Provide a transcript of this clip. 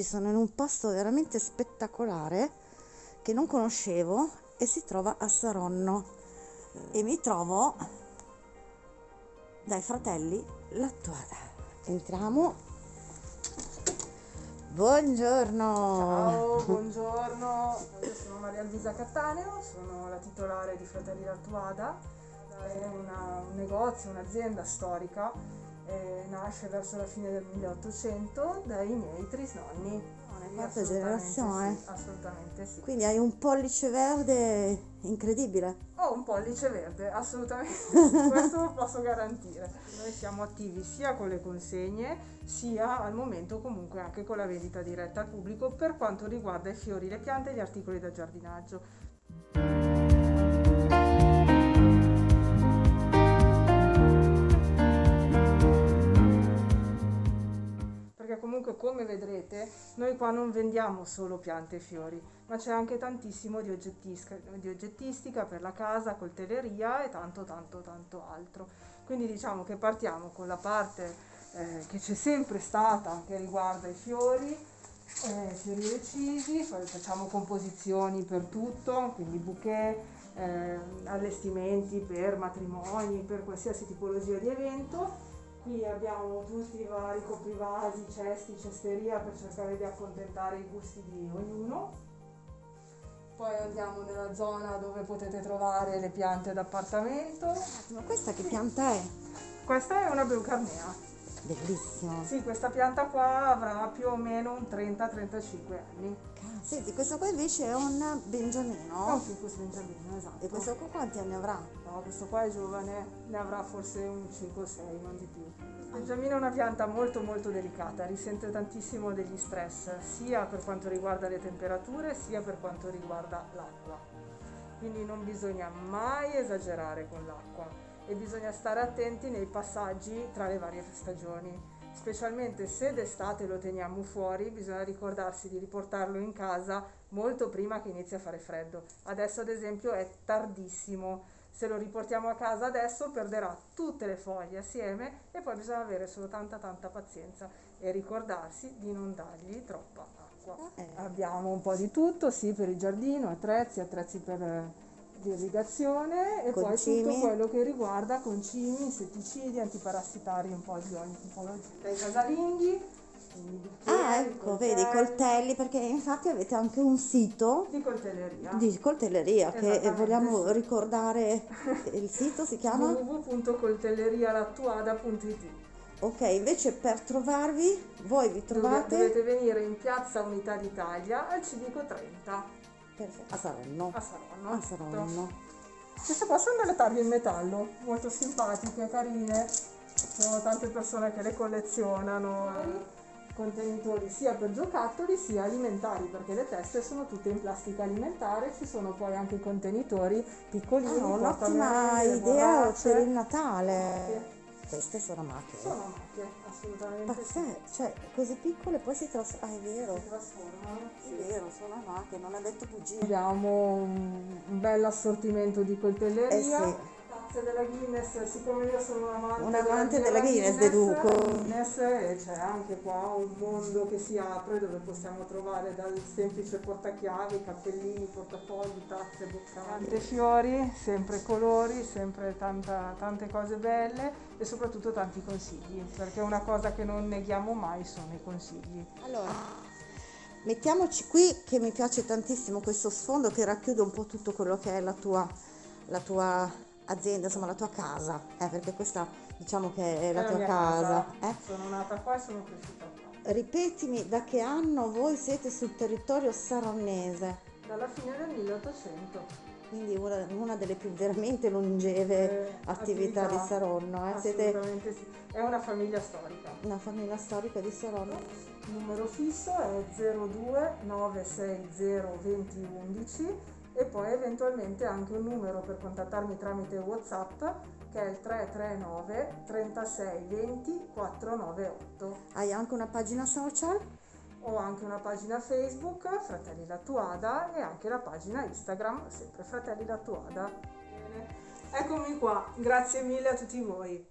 sono in un posto veramente spettacolare che non conoscevo e si trova a Saronno e mi trovo dai fratelli Lattuada. Entriamo. Buongiorno. Ciao, buongiorno. Io sono Maria Luisa Cattaneo, sono la titolare di Fratelli Lattuada. È un negozio, un'azienda storica, nasce verso la fine del 1800 dai miei trisnonni. Quarta generazione. Sì, assolutamente sì. Quindi hai un pollice verde incredibile. Ho un pollice verde, assolutamente sì, questo lo posso garantire. Noi siamo attivi sia con le consegne, sia al momento comunque anche con la vendita diretta al pubblico per quanto riguarda i fiori, le piante e gli articoli da giardinaggio. Perché comunque, come vedrete, noi qua non vendiamo solo piante e fiori, ma c'è anche tantissimo di oggettistica per la casa, coltelleria e tanto altro. Quindi diciamo che partiamo con la parte che c'è sempre stata, che riguarda i fiori recisi, facciamo composizioni per tutto, quindi bouquet, allestimenti per matrimoni, per qualsiasi tipologia di evento. Qui abbiamo tutti i vari coprivasi, cesti, cesteria per cercare di accontentare i gusti di ognuno. Poi andiamo nella zona dove potete trovare le piante d'appartamento. Ma questa che pianta è? Questa è una Beucarnea. Bellissima. Sì, questa pianta qua avrà più o meno un 30-35 anni. Senti, questo qua invece è un Bengiamino. È un ficus bengiamino, esatto. E questo qua quanti anni avrà? No, questo qua è giovane, ne avrà forse un 5-6, non di più. Il bengiamino è una pianta molto delicata, risente tantissimo degli stress, sia per quanto riguarda le temperature, sia per quanto riguarda l'acqua. Quindi non bisogna mai esagerare con l'acqua e bisogna stare attenti nei passaggi tra le varie stagioni. Specialmente se d'estate lo teniamo fuori, bisogna ricordarsi di riportarlo in casa molto prima che inizi a fare freddo. Adesso ad esempio è tardissimo, se lo riportiamo a casa adesso perderà tutte le foglie assieme e poi bisogna avere solo tanta pazienza e ricordarsi di non dargli troppa acqua. Abbiamo un po' di tutto, sì, per il giardino, attrezzi per di irrigazione e concimi. Poi tutto quello che riguarda concimi, insetticidi, antiparassitari, un po' dei casalinghi, Ecco, vedi, coltelli, perché infatti avete anche un sito di coltelleria. Che vogliamo ricordare. Il sito si chiama? www.coltellerialattuada.it. Ok, invece per trovarvi, voi vi trovate? Dovete venire in piazza Unità d'Italia al Civico 30. Perfetto. A Saronno. A Saronno. A Saronno. Queste qua sono delle targhe in metallo, molto simpatiche, carine. Sono tante persone che le collezionano. Contenitori sia per giocattoli sia alimentari, perché le teste sono tutte in plastica alimentare. Ci sono poi anche contenitori piccolini. Un'ottima idea per il Natale. Queste sono macchie. Sono macchie, assolutamente. Pazzesco, cioè così piccole poi si trasformano. Ah, è vero. Si trasformano. È vero, sono macchie, non ha detto bugie. Abbiamo un bel assortimento di coltelleria. Sì. Tazze della Guinness, siccome io sono Un amante della Guinness, deduco. Guinness, e c'è anche qua un mondo che si apre dove possiamo trovare dal semplice portachiavi, cappellini, portafogli, tazze, boccali, tante fiori, sempre colori, sempre tante cose belle e soprattutto tanti consigli, perché una cosa che non neghiamo mai sono i consigli. Allora, mettiamoci qui, che mi piace tantissimo questo sfondo che racchiude un po' tutto quello che è la tua azienda, insomma la tua casa, perché questa diciamo che è la tua mia casa. Sono nata qua e sono cresciuta qua. Ripetimi, da che anno voi siete sul territorio saronnese? Dalla fine del 1800. Quindi una delle più veramente longeve attività di Saronno. Assolutamente sì. È una famiglia storica. Una famiglia storica di Saronno. Il numero fisso è 02 960 2011 e poi eventualmente anche un numero per contattarmi tramite WhatsApp che è il 339 36 20 498. Hai anche una pagina social? Ho anche una pagina Facebook, Fratelli Lattuada, e anche la pagina Instagram, sempre Fratelli Lattuada. Bene. Eccomi qua, grazie mille a tutti voi.